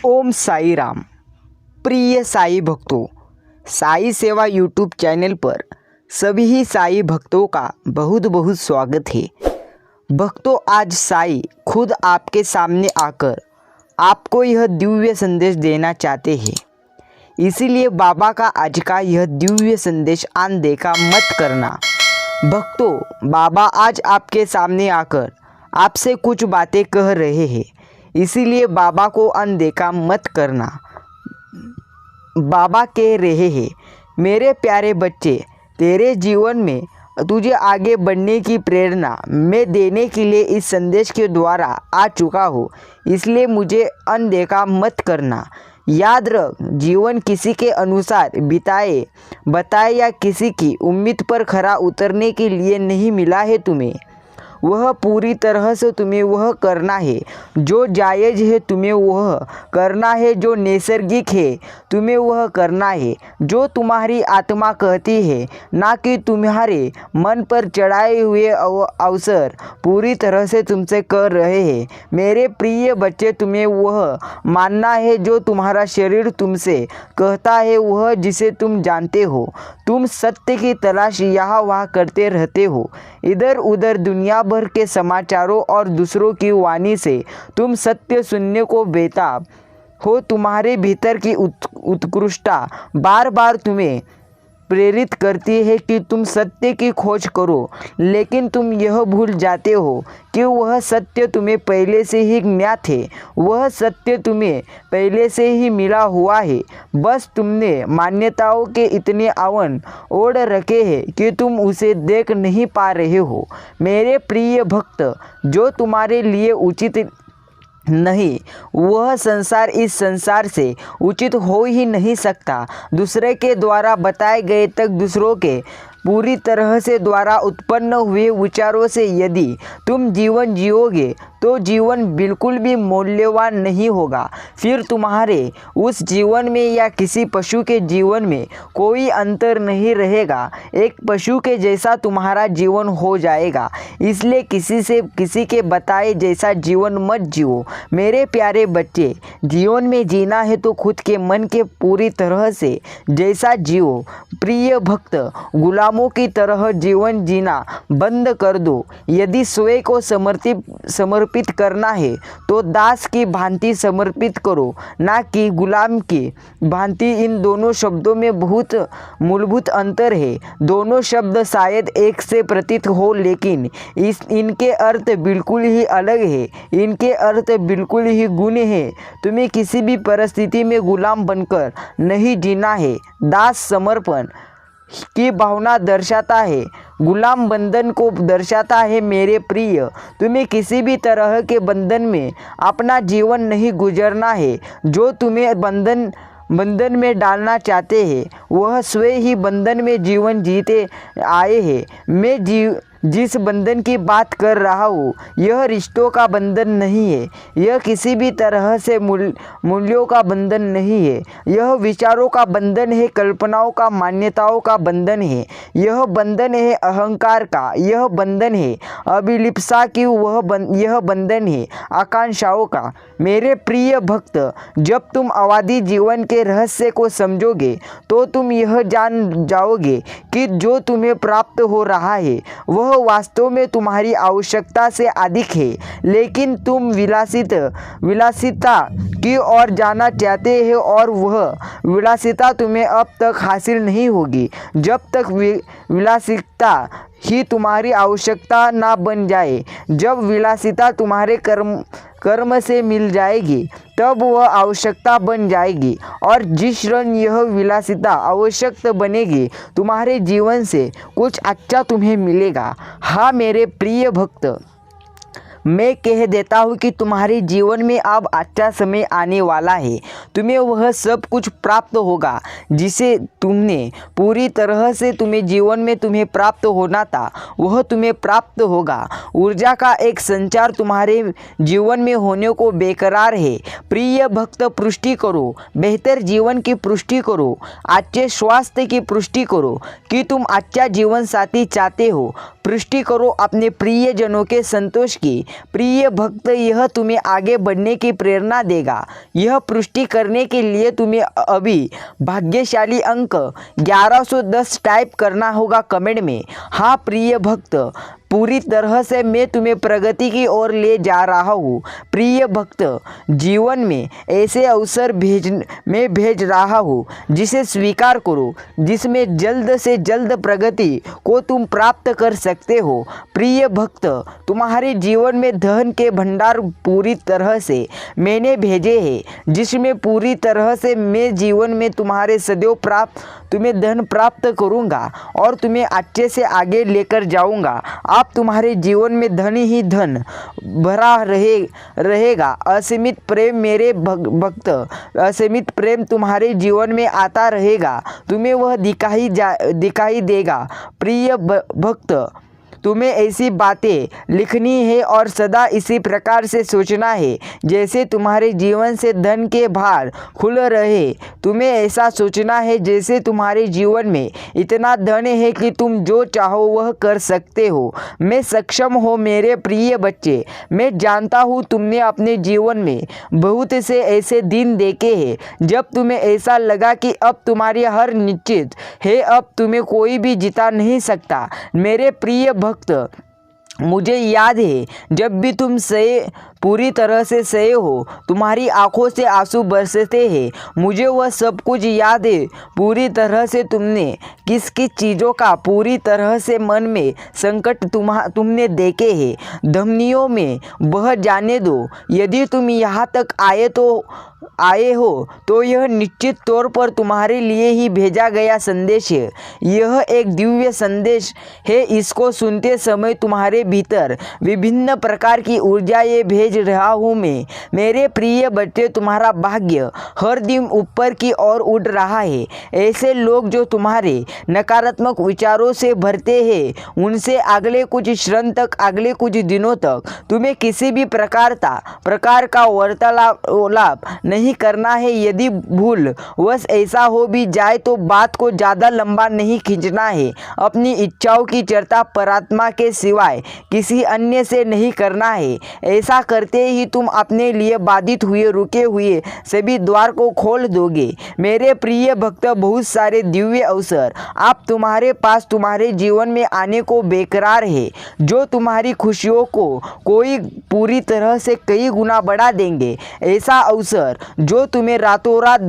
ओम साई राम। प्रिय साई भक्तों, साई सेवा यूट्यूब चैनल पर सभी ही साई भक्तों का बहुत बहुत स्वागत है। भक्तों, आज साई खुद आपके सामने आकर आपको यह दिव्य संदेश देना चाहते हैं। इसीलिए बाबा का आज का यह दिव्य संदेश अनदेखा मत करना। भक्तों, बाबा आज आपके सामने आकर आपसे कुछ बातें कह रहे हैं, इसीलिए बाबा को अनदेखा मत करना। बाबा कह रहे हैं, मेरे प्यारे बच्चे, तेरे जीवन में तुझे आगे बढ़ने की प्रेरणा मैं देने के लिए इस संदेश के द्वारा आ चुका हूँ, इसलिए मुझे अनदेखा मत करना। याद रख, जीवन किसी के अनुसार बिताए बताए या किसी की उम्मीद पर खरा उतरने के लिए नहीं मिला है तुम्हें। वह पूरी तरह से तुम्हें वह करना है जो जायज़ है, तुम्हें वह करना है जो नैसर्गिक है, तुम्हें वह करना है जो तुम्हारी आत्मा कहती है, ना कि तुम्हारे मन पर चढ़ाए हुए अवसर पूरी तरह से तुमसे कर रहे हैं। मेरे प्रिय बच्चे, तुम्हें वह मानना है जो तुम्हारा शरीर तुमसे कहता है, वह जिसे तुम जानते हो। तुम सत्य की तलाश यहाँ वहाँ करते रहते हो, इधर उधर दुनिया भर के समाचारों और दूसरों की वाणी से तुम सत्य सुनने को बेताब हो। तुम्हारे भीतर की उत्कृष्टता बार बार तुम्हें प्रेरित करती है कि तुम सत्य की खोज करो, लेकिन तुम यह भूल जाते हो कि वह सत्य तुम्हें पहले से ही ज्ञात है, वह सत्य तुम्हें पहले से ही मिला हुआ है। बस तुमने मान्यताओं के इतने आवरण ओढ़ रखे हैं कि तुम उसे देख नहीं पा रहे हो। मेरे प्रिय भक्त, जो तुम्हारे लिए उचित नहीं, वह संसार इस संसार से उचित हो ही नहीं सकता। दूसरे के द्वारा बताए गए तक दूसरों के पूरी तरह से द्वारा उत्पन्न हुए विचारों से यदि तुम जीवन जियोगे तो जीवन बिल्कुल भी मूल्यवान नहीं होगा। फिर तुम्हारे उस जीवन में या किसी पशु के जीवन में कोई अंतर नहीं रहेगा। एक पशु के जैसा तुम्हारा जीवन हो जाएगा। इसलिए किसी के बताए जैसा जीवन मत जियो। मेरे प्यारे बच्चे, जीवन में जीना है तो खुद के मन के पूरी तरह से जैसा जियो। प्रिय भक्त, गुलामों की तरह जीवन जीना बंद कर दो। यदि स्वयं को समर्पित करना है तो दास की भांति समर्पित करो, ना कि गुलाम की भांति। इन दोनों शब्दों में बहुत मूलभूत अंतर है। दोनों शब्द शायद एक से प्रतीत हो, लेकिन इनके अर्थ बिल्कुल ही अलग है। इनके अर्थ बिल्कुल ही गुण है। तुम्हें किसी भी परिस्थिति में गुलाम बनकर नहीं जीना है। दास समर्पण की भावना दर्शाता है, गुलाम बंधन को दर्शाता है। मेरे प्रिय, तुम्हें किसी भी तरह के बंधन में अपना जीवन नहीं गुजरना है। जो तुम्हें बंधन में डालना चाहते हैं वह स्वयं ही बंधन में जीवन जीते आए हैं। मैं जिस बंधन की बात कर रहा हूँ, यह रिश्तों का बंधन नहीं है, यह किसी भी तरह से मूल्यों का बंधन नहीं है, यह विचारों का बंधन है, कल्पनाओं का, मान्यताओं का बंधन है। यह बंधन है अहंकार का, यह बंधन है अभिलिप्सा की, यह बंधन है आकांक्षाओं का। मेरे प्रिय भक्त, जब तुम अवधि जीवन के रहस्य को समझोगे तो तुम यह जान जाओगे कि जो तुम्हें प्राप्त हो रहा है वह वास्तव में तुम्हारी आवश्यकता से अधिक है। लेकिन तुम विलासिता की ओर जाना चाहते हो और वह विलासिता तुम्हें अब तक हासिल नहीं होगी जब तक विलासिता ही तुम्हारी आवश्यकता ना बन जाए। जब विलासिता तुम्हारे कर्म से मिल जाएगी तब वह आवश्यकता बन जाएगी, और जिस क्षण यह विलासिता आवश्यक बनेगी तुम्हारे जीवन से कुछ अच्छा तुम्हें मिलेगा। हाँ मेरे प्रिय भक्त, मैं कह देता हूँ कि तुम्हारे जीवन में अब अच्छा समय आने वाला है। तुम्हें वह सब कुछ प्राप्त होगा जिसे तुमने पूरी तरह से तुम्हें जीवन में तुम्हें प्राप्त होना था, वह तुम्हें प्राप्त होगा। ऊर्जा का एक संचार तुम्हारे जीवन में होने को बेकरार है। प्रिय भक्त, पुष्टि करो, बेहतर जीवन की पुष्टि करो, अच्छे स्वास्थ्य की पुष्टि करो कि तुम अच्छा जीवन साथी चाहते हो। पुष्टि करो अपने प्रियजनों के संतोष की, प्रिय भक्त, यह तुम्हें आगे बढ़ने की प्रेरणा देगा। यह पुष्टि करने के लिए तुम्हें अभी भाग्यशाली अंक 1110 टाइप करना होगा कमेंट में। हाँ प्रिय भक्त, पूरी तरह से मैं तुम्हें प्रगति की ओर ले जा रहा हूँ। प्रिय भक्त, जीवन में ऐसे अवसर भेज रहा हूँ जिसे स्वीकार करो, जिसमें जल्द से जल्द प्रगति को तुम प्राप्त कर सकते हो। प्रिय भक्त, तुम्हारे जीवन में धन के भंडार पूरी तरह से मैंने भेजे हैं, जिसमें पूरी तरह से मैं जीवन में तुम्हारे सदैव तुम्हें धन प्राप्त करूँगा और तुम्हें अच्छे से आगे लेकर जाऊँगा। आप तुम्हारे जीवन में धन ही धन भरा रहेगा। असीमित प्रेम मेरे भक्त, असीमित प्रेम तुम्हारे जीवन में आता रहेगा, तुम्हें वह दिखाई देगा। प्रिय भक्त, तुम्हें ऐसी बातें लिखनी है और सदा इसी प्रकार से सोचना है जैसे तुम्हारे जीवन से धन के भार खुल रहे। तुम्हें ऐसा सोचना है जैसे तुम्हारे जीवन में इतना धन है कि तुम जो चाहो वह कर सकते हो। मैं सक्षम हो मेरे प्रिय बच्चे। मैं जानता हूँ तुमने अपने जीवन में बहुत से ऐसे दिन देखे हैं जब तुम्हें ऐसा लगा कि अब तुम्हारी हार निश्चित है, अब तुम्हें कोई भी जिता नहीं सकता। मेरे प्रिय भक्त, मुझे याद है जब भी तुम पूरी तरह से सहे हो, तुम्हारी आंखों से आंसू बरसते हैं। मुझे वह सब कुछ याद है पूरी तरह से तुमने किस किस चीज़ों का पूरी तरह से मन में संकट तुमने देखे हैं। धमनियों में बह जाने दो। यदि तुम यहाँ तक आए हो तो यह निश्चित तौर पर तुम्हारे लिए ही भेजा गया संदेश है। यह एक दिव्य संदेश है। इसको सुनते समय तुम्हारे भीतर विभिन्न प्रकार की ऊर्जाएं भेज रहा हूँ मैं। मेरे प्रिय बच्चे, तुम्हारा भाग्य हर दिन ऊपर की ओर उड़ रहा है। ऐसे लोग जो तुम्हारे नकारात्मक विचारों से भरते हैं, उनसे अगले कुछ क्षण तक, अगले कुछ दिनों तक तुम्हें किसी भी प्रकार का वार्तालाप नहीं करना है। यदि भूलवश ऐसा हो भी जाए तो बात को ज़्यादा लंबा नहीं खींचना है। अपनी इच्छाओं की चर्चा परमात्मा के सिवाय किसी अन्य से नहीं करना है। ऐसा करते ही तुम अपने लिए बाधित हुए रुके हुए सभी द्वार को खोल दोगे। मेरे प्रिय भक्त, बहुत सारे दिव्य अवसर आप तुम्हारे पास तुम्हारे जीवन में आने को बेकरार है, जो तुम्हारी खुशियों को कोई पूरी तरह से कई गुना बढ़ा देंगे। ऐसा अवसर जो तुम्हें रातों रात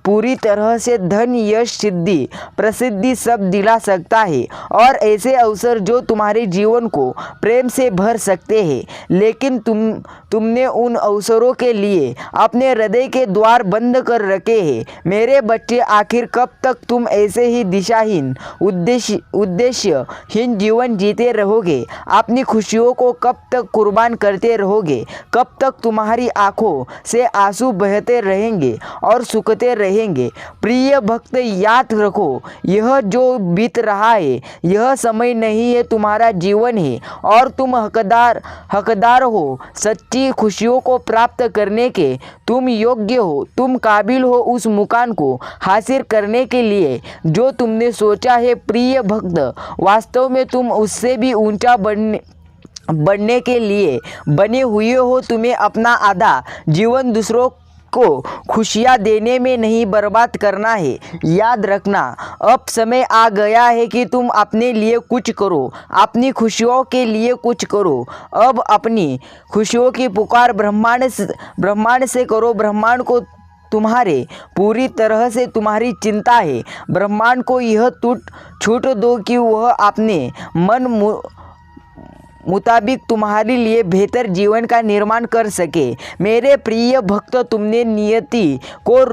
पूरी तरह से धन, यश, सिद्धि, प्रसिद्धि सब दिला सकता है, और ऐसे अवसर जो तुम्हारे जीवन को प्रेम से भर सकते हैं। लेकिन तुमने उन अवसरों के लिए अपने हृदय के द्वार बंद कर रखे हैं। मेरे बच्चे, आखिर कब तक तुम ऐसे ही दिशाहीन, उद्देश्यहीन जीवन जीते रहोगे? अपनी खुशियों को कब तक कुर्बान करते रहोगे? कब तक तुम्हारी आंखों से आंसू बहते रहेंगे और सूखते रहेंगे? प्रिय भक्त, याद रखो, यह जो बीत रहा है यह समय नहीं है, तुम्हारा जीवन है, और तुम हकदार हो सच्ची खुशियों को प्राप्त करने के। तुम योग्य हो, तुम काबिल हो उस मुकाम को हासिल करने के लिए जो तुमने सोचा है। प्रिय भक्त, वास्तव में तुम उससे भी ऊंचा बढ़ने के लिए बने हुए हो। तुम्हें अपना आधा जीवन दूसरों को खुशियाँ देने में नहीं बर्बाद करना है। याद रखना, अब समय आ गया है कि तुम अपने लिए कुछ करो, अपनी खुशियों के लिए कुछ करो। अब अपनी खुशियों की पुकार ब्रह्मांड से करो। ब्रह्मांड को तुम्हारे पूरी तरह से तुम्हारी चिंता है। ब्रह्मांड को यह छूट दो कि वह अपने मन मुताबिक तुम्हारे लिए बेहतर जीवन का निर्माण कर सके। मेरे प्रिय भक्त, तुमने नियति को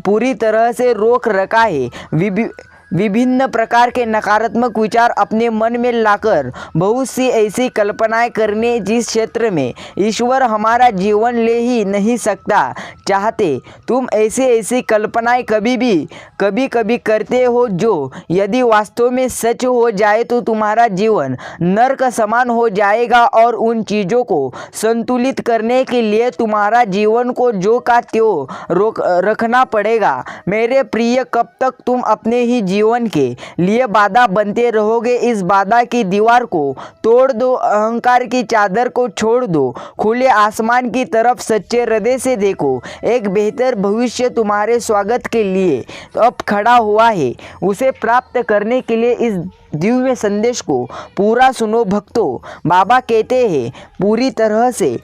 पूरी तरह से रोक रखा है। विभिन्न प्रकार के नकारात्मक विचार अपने मन में लाकर बहुत सी ऐसी कल्पनाएं करने जिस क्षेत्र में ईश्वर हमारा जीवन ले ही नहीं सकता चाहते। तुम ऐसी कल्पनाएं कभी करते हो जो यदि वास्तव में सच हो जाए तो तुम्हारा जीवन नरक समान हो जाएगा, और उन चीज़ों को संतुलित करने के लिए तुम्हारा जीवन को जो का त्यों रखना पड़ेगा। मेरे प्रिय, कब तक तुम अपने ही जीवन के लिए बाधा बनते रहोगे। इस बाधा की दीवार को तोड़ दो, अहंकार की चादर को छोड़ दो, खुले आसमान की तरफ सच्चे हृदय से देखो। एक बेहतर भविष्य तुम्हारे स्वागत के लिए अब खड़ा हुआ है। उसे प्राप्त करने के लिए इस दिव्य संदेश को पूरा सुनो भक्तों। बाबा कहते हैं पूरी तरह से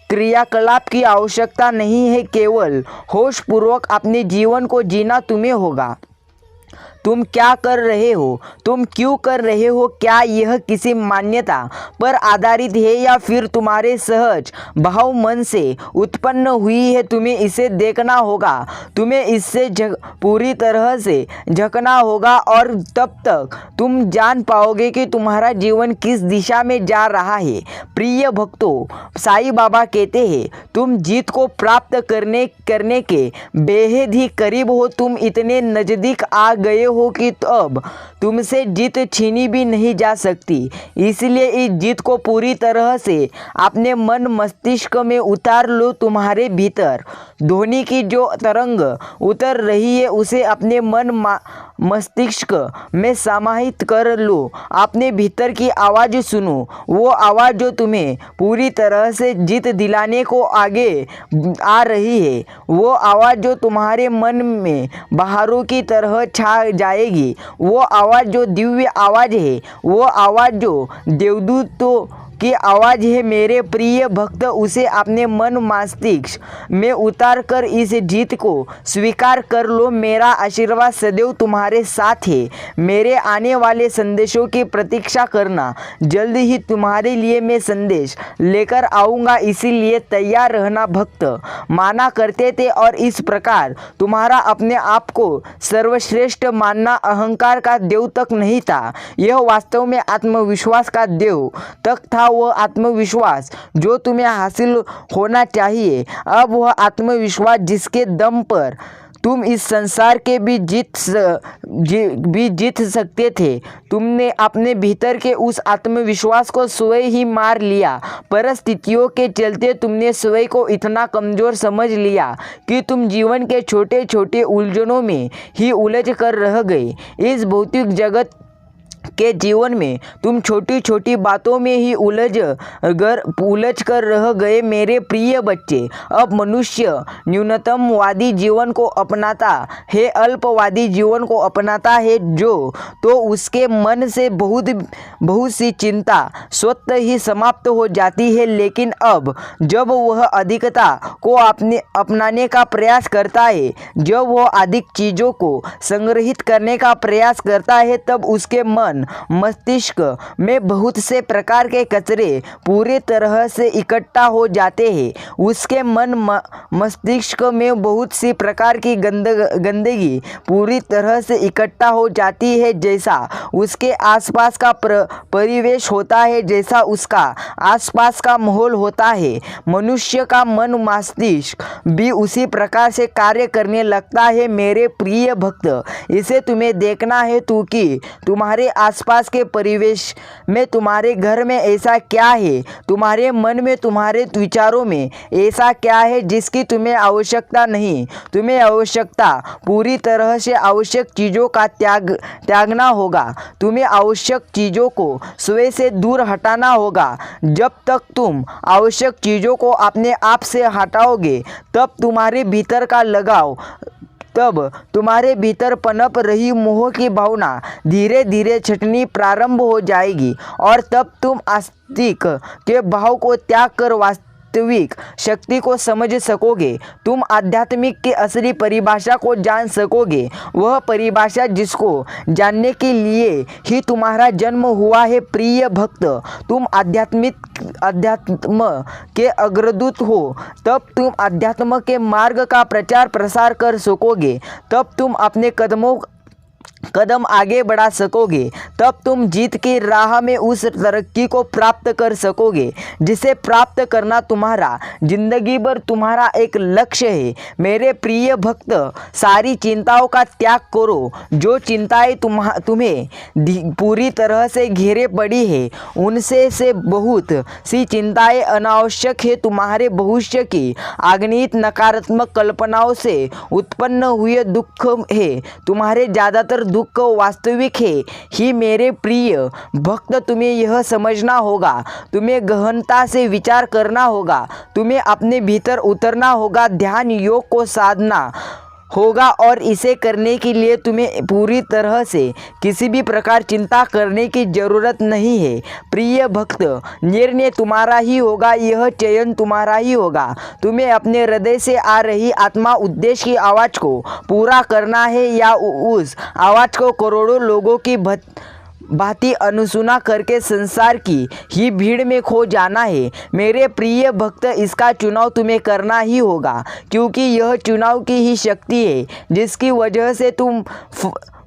क्रियाकलाप की आवश्यकता नहीं है, केवल होशपूर्वक अपने जीवन को जीना तुम्हें होगा। तुम क्या कर रहे हो, तुम क्यों कर रहे हो, क्या यह किसी मान्यता पर आधारित है या फिर तुम्हारे सहज भाव मन से उत्पन्न हुई है, तुम्हें इसे देखना होगा। तुम्हें इससे पूरी तरह से झकना होगा और तब तक तुम जान पाओगे कि तुम्हारा जीवन किस दिशा में जा रहा है। प्रिय भक्तों, साईं बाबा कहते हैं तुम जीत को प्राप्त करने के बेहद ही करीब हो। तुम इतने नज़दीक आ गए हो कि अब तुमसे जीत छीनी भी नहीं जा सकती। इसलिए इस जीत को पूरी तरह से अपने मन मस्तिष्क में उतार लो। तुम्हारे भीतर ध्वनि की जो तरंग उतर रही है उसे अपने मन मस्तिष्क में समाहित कर लो। अपने भीतर की आवाज़ सुनो, वो आवाज़ जो तुम्हें पूरी तरह से जीत दिलाने को आगे आ रही है। वो आवाज़ जो तुम्हारे मन में बहारों की तरह छा जाएगी। वो आवाज़ जो दिव्य आवाज़ है, वो आवाज़ जो देवदूतों की आवाज़ है। मेरे प्रिय भक्त, उसे अपने मन मस्तिष्क में उतार कर इस जीत को स्वीकार कर लो। मेरा आशीर्वाद सदैव तुम्हारे साथ है। मेरे आने वाले संदेशों की प्रतीक्षा करना। जल्द ही तुम्हारे लिए मैं संदेश लेकर आऊँगा, इसीलिए तैयार रहना। भक्त माना करते थे और इस प्रकार तुम्हारा अपने आप को सर्वश्रेष्ठ मानना अहंकार का देव तक नहीं था, यह वास्तव में आत्मविश्वास का देव तक था। वह आत्मविश्वास जो तुम्हें हासिल होना चाहिए, अब वह आत्मविश्वास जिसके दम पर तुम इस संसार के भी जीत सकते थे। तुमने अपने भीतर के उस आत्मविश्वास को स्वयं ही मार लिया। परिस्थितियों के चलते तुमने स्वयं को इतना कमज़ोर समझ लिया कि तुम जीवन के छोटे छोटे उलझनों में ही उलझ कर रह गए। इस भौतिक जगत के जीवन में तुम छोटी छोटी बातों में ही उलझ कर रह गए। मेरे प्रिय बच्चे, अब मनुष्य न्यूनतमवादी जीवन को अपनाता है, अल्पवादी जीवन को अपनाता है, जो तो उसके मन से बहुत सी चिंता स्वतः ही समाप्त हो जाती है। लेकिन अब जब वह अधिकता को अपनाने का प्रयास करता है, जब वह अधिक चीज़ों को संग्रहित करने का प्रयास करता है, तब उसके मन मस्तिष्क में बहुत से प्रकार के कचरे पूरी तरह से इकट्ठा हो जाते हैं। उसके मन मस्तिष्क में बहुत सी प्रकार की गंदगी पूरी तरह से इकट्ठा हो जाती है। जैसा उसके आसपास का परिवेश होता है, जैसा उसका आसपास का माहौल होता है, मनुष्य का मन मस्तिष्क भी उसी प्रकार से कार्य करने लगता है। मेरे प्रिय भक्त, इसे तुम्हें देखना है कि तुम्हारे आसपास के परिवेश में, तुम्हारे घर में ऐसा क्या है, तुम्हारे मन में, तुम्हारे विचारों में ऐसा क्या है जिसकी तुम्हें आवश्यकता नहीं। तुम्हें आवश्यकता पूरी तरह से आवश्यक चीज़ों का त्यागना होगा। तुम्हें आवश्यक चीज़ों को स्वयं से दूर हटाना होगा। जब तक तुम आवश्यक चीज़ों को अपने आप से हटाओगे, तब तुम्हारे भीतर का लगाव, तब तुम्हारे भीतर पनप रही मोह की भावना धीरे धीरे छटनी प्रारंभ हो जाएगी और तब तुम आस्तिक के भाव को त्याग कर वास्तविक शक्ति को समझ सकोगे। तुम आध्यात्मिक की असली परिभाषा को जान सकोगे, वह परिभाषा जिसको जानने के लिए ही तुम्हारा जन्म हुआ है। प्रिय भक्त, तुम अध्यात्म के अग्रदूत हो, तब तुम अध्यात्म के मार्ग का प्रचार प्रसार कर सकोगे। तब तुम अपने कदमों कदम आगे बढ़ा सकोगे, तब तुम जीत की राह में उस तरक्की को प्राप्त कर सकोगे जिसे प्राप्त करना तुम्हारा जिंदगी भर तुम्हारा एक लक्ष्य है। मेरे प्रिय भक्त, सारी चिंताओं का त्याग करो। जो चिंताएं तुम्हें पूरी तरह से घेरे पड़ी है, उनसे से बहुत सी चिंताएं अनावश्यक है। तुम्हारे भविष्य की अगणित नकारात्मक कल्पनाओं से उत्पन्न हुए दुख है। तुम्हारे ज़्यादातर दुख वास्तविक है ही मेरे प्रिय भक्त। तुम्हें यह समझना होगा, तुम्हें गहनता से विचार करना होगा, तुम्हें अपने भीतर उतरना होगा, ध्यान योग को साधना होगा और इसे करने के लिए तुम्हें पूरी तरह से किसी भी प्रकार चिंता करने की ज़रूरत नहीं है। प्रिय भक्त, निर्णय तुम्हारा ही होगा, यह चयन तुम्हारा ही होगा। तुम्हें अपने हृदय से आ रही आत्मा उद्देश्य की आवाज़ को पूरा करना है या उस आवाज़ को करोड़ों लोगों की भांति अनुसुना करके संसार की ही भीड़ में खो जाना है। मेरे प्रिय भक्त, इसका चुनाव तुम्हें करना ही होगा, क्योंकि यह चुनाव की ही शक्ति है जिसकी वजह से तुम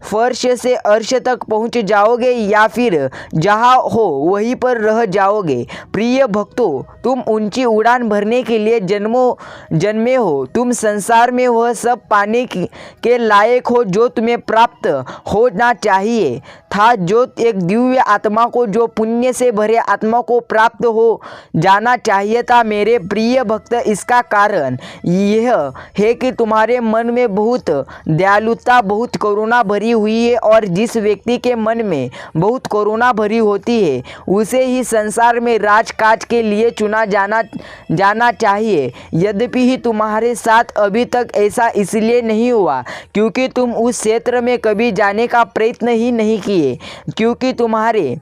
फर्श से अर्श तक पहुंच जाओगे या फिर जहां हो वहीं पर रह जाओगे। प्रिय भक्तों, तुम ऊंची उड़ान भरने के लिए जन्मे हो। तुम संसार में वह सब पाने के लायक हो जो तुम्हें प्राप्त होना चाहिए था, जो एक दिव्य आत्मा को, जो पुण्य से भरे आत्मा को प्राप्त हो जाना चाहिए था। मेरे प्रिय भक्त, इसका कारण यह है कि तुम्हारे मन में बहुत दयालुता, बहुत करुणा भरी हुई है और जिस व्यक्ति के मन में बहुत करुणा भरी होती है उसे ही संसार में राजकाज के लिए चुना जाना चाहिए। यद्यपि ही तुम्हारे साथ अभी तक ऐसा इसलिए नहीं हुआ क्योंकि तुम उस क्षेत्र में कभी जाने का प्रयत्न ही नहीं किए, क्योंकि तुम्हारे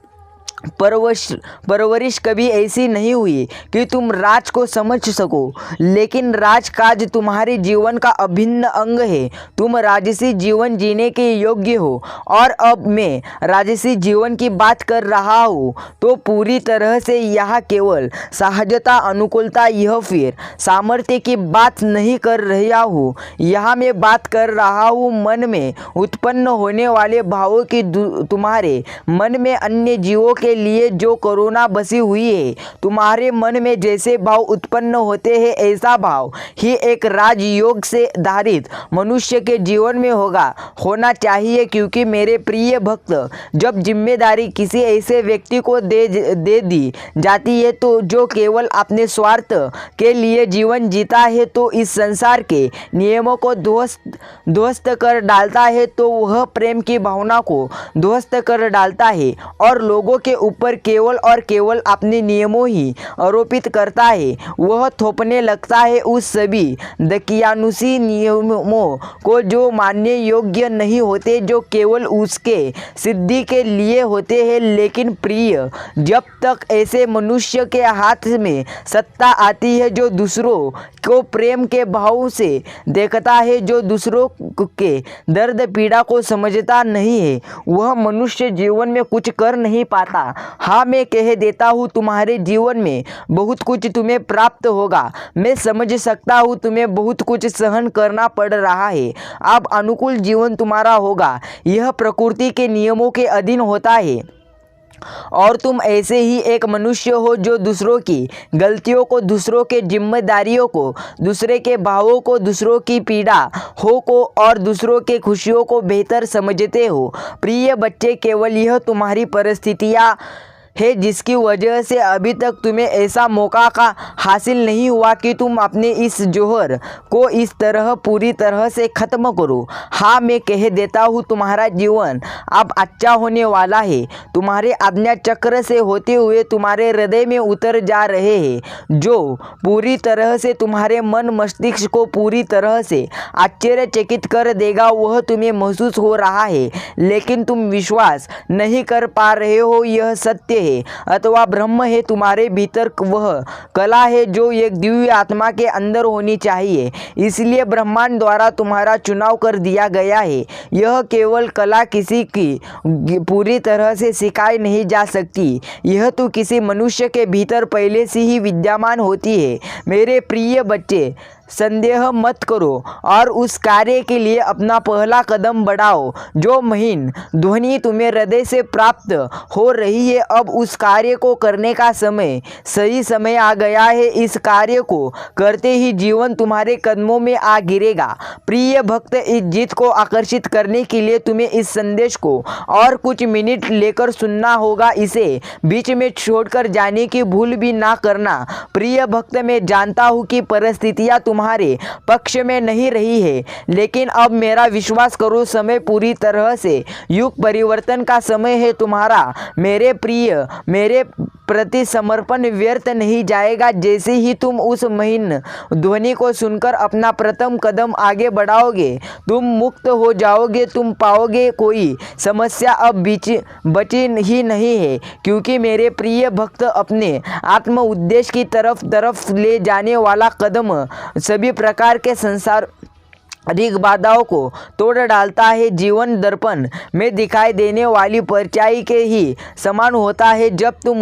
परवरिश कभी ऐसी नहीं हुई कि तुम राज को समझ सको। लेकिन राजकाज तुम्हारे जीवन का अभिन्न अंग है। तुम राजसी जीवन जीने के योग्य हो और अब मैं राजसी जीवन की बात कर रहा हूँ तो पूरी तरह से यह केवल सहजता, अनुकूलता, यह फिर सामर्थ्य की बात नहीं कर रहा हूँ। यहाँ मैं बात कर रहा हूँ मन में उत्पन्न होने वाले भावों की। तुम्हारे मन में अन्य जीवों के लिए जो करुणा बसी हुई है, तुम्हारे मन में जैसे भाव उत्पन्न होते हैं ऐसा भाव ही एक राजयोग से धारित मनुष्य के जीवन में होना चाहिए। क्योंकि मेरे प्रिय भक्त, जब जिम्मेदारी किसी ऐसे व्यक्ति को दे दी जाती है तो जो केवल अपने स्वार्थ के लिए जीवन जीता है, तो इस संसार के नियमों को ध्वस्त कर डालता है, तो वह प्रेम की भावना को ध्वस्त कर डालता है और लोगों के ऊपर केवल और केवल अपने नियमों ही आरोपित करता है। वह थोपने लगता है उस सभी दकियानुसी नियमों को जो मानने योग्य नहीं होते, जो केवल उसके सिद्धि के लिए होते हैं। लेकिन प्रिय, जब तक ऐसे मनुष्य के हाथ में सत्ता आती है जो दूसरों को प्रेम के भाव से देखता है, जो दूसरों के दर्द पीड़ा को समझता नहीं है, वह मनुष्य जीवन में कुछ कर नहीं पाता। हाँ, मैं कह देता हूँ, तुम्हारे जीवन में बहुत कुछ तुम्हें प्राप्त होगा। मैं समझ सकता हूँ तुम्हें बहुत कुछ सहन करना पड़ रहा है। अब अनुकूल जीवन तुम्हारा होगा। यह प्रकृति के नियमों के अधीन होता है और तुम ऐसे ही एक मनुष्य हो जो दूसरों की गलतियों को, दूसरों के जिम्मेदारियों को, दूसरे के भावों को, दूसरों की पीड़ा को और दूसरों के खुशियों को बेहतर समझते हो। प्रिय बच्चे, केवल यह तुम्हारी परिस्थितियाँ है जिसकी वजह से अभी तक तुम्हें ऐसा मौका का हासिल नहीं हुआ कि तुम अपने इस जौहर को इस तरह पूरी तरह से ख़त्म करो। हाँ, मैं कह देता हूँ, तुम्हारा जीवन अब अच्छा होने वाला है। तुम्हारे आज्ञा चक्र से होते हुए तुम्हारे हृदय में उतर जा रहे हैं, जो पूरी तरह से तुम्हारे मन मस्तिष्क को पूरी तरह से आश्चर्यचकित कर देगा। वह तुम्हें महसूस हो रहा है लेकिन तुम विश्वास नहीं कर पा रहे हो। यह सत्य अथवा ब्रह्म है। तुम्हारे भीतर वह कला है जो एक दिव्य आत्मा के अंदर होनी चाहिए, इसलिए ब्रह्मांड द्वारा तुम्हारा चुनाव कर दिया गया है। यह केवल कला किसी की पूरी तरह से सिखाई नहीं जा सकती, यह तो किसी मनुष्य के भीतर पहले से ही विद्यमान होती है। मेरे प्रिय बच्चे, संदेह मत करो और उस कार्य के लिए अपना पहला कदम बढ़ाओ। जो महीन ध्वनि तुम्हें हृदय से प्राप्त हो रही है, अब उस कार्य को करने का सही समय आ गया है। इस कार्य को करते ही जीवन तुम्हारे कदमों में आ गिरेगा। प्रिय भक्त, इस जीत को आकर्षित करने के लिए तुम्हें इस संदेश को और कुछ मिनट लेकर सुनना होगा। इसे बीच में छोड़कर जाने की भूल भी ना करना। प्रिय भक्त, मैं जानता हूँ कि परिस्थितियाँ तुम्हारे पक्ष में नहीं रही है, लेकिन अब मेरा विश्वास करो, समय पूरी तरह से युग परिवर्तन का समय है। तुम्हारा मेरे प्रिय मेरे प्रति समर्पण व्यर्थ नहीं जाएगा। जैसे ही तुम उस महीन ध्वनि को सुनकर अपना प्रथम कदम आगे बढ़ाओगे, तुम मुक्त हो जाओगे। तुम पाओगे कोई समस्या अब बची ही नहीं है, क्योंकि मेरे प्रिय भक्त अपने आत्म उद्देश्य की तरफ ले जाने वाला कदम सभी प्रकार के संसार अधिक बाधाओं को तोड़ डालता है। जीवन दर्पण में दिखाई देने वाली परछाई के ही समान होता है। जब तुम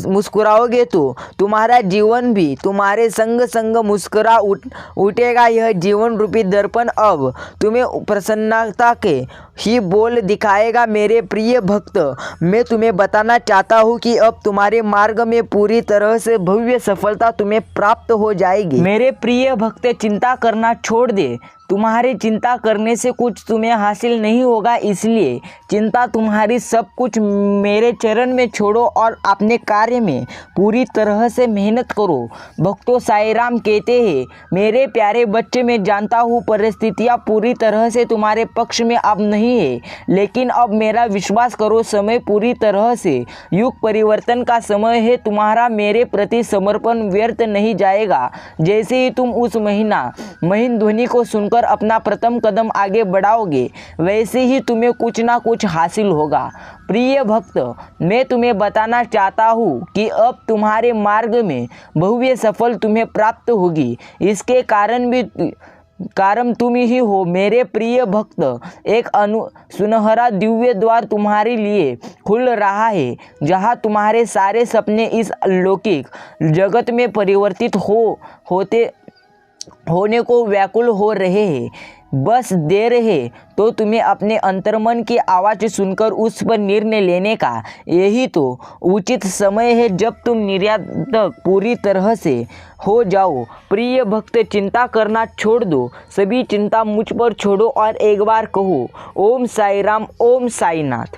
मुस्कुराओगे तो तुम्हारा जीवन भी तुम्हारे संग मुस्कुरा उठेगा। यह जीवन रूपी दर्पण अब तुम्हें प्रसन्नता के ही बोल दिखाएगा। मेरे प्रिय भक्त, मैं तुम्हें बताना चाहता हूँ कि अब तुम्हारे मार्ग में पूरी तरह से भव्य सफलता तुम्हें प्राप्त हो जाएगी। मेरे प्रिय भक्त, चिंता करना छोड़ दे। तुम्हारी चिंता करने से कुछ तुम्हें हासिल नहीं होगा, इसलिए चिंता तुम्हारी सब कुछ मेरे चरण में छोड़ो और अपने कार्य में पूरी तरह से मेहनत करो। भक्तों, साईं राम कहते हैं, मेरे प्यारे बच्चे, मैं जानता हूँ परिस्थितियाँ पूरी तरह से तुम्हारे पक्ष में अब नहीं है, लेकिन अब मेरा विश्वास करो, समय पूरी तरह से युग परिवर्तन का समय है। तुम्हारा मेरे प्रति समर्पण व्यर्थ नहीं जाएगा। जैसे ही तुम उस महीन ध्वनि को सुनकर अपना प्रथम कदम आगे बढ़ाओगे, वैसे ही तुम्हें कुछ ना कुछ हासिल होगा। प्रिय भक्त, मैं तुम्हें बताना चाहता हूँ कि अब तुम्हारे मार्ग में भव्य सफल तुम्हें प्राप्त होगी। इसके कारण तुम ही हो। मेरे प्रिय भक्त, एक सुनहरा दिव्य द्वार तुम्हारे लिए खुल रहा है, जहाँ तुम्हारे सारे सपने इस अलौकिक जगत में परिवर्तित होने को व्याकुल हो रहे हैं। बस देर है तो तुम्हें अपने अंतर्मन की आवाज़ सुनकर उस पर निर्णय लेने का यही तो उचित समय है, जब तुम निर्यातक पूरी तरह से हो जाओ। प्रिय भक्त, चिंता करना छोड़ दो। सभी चिंता मुझ पर छोड़ो और एक बार कहो, ओम साई राम, ओम साईनाथ।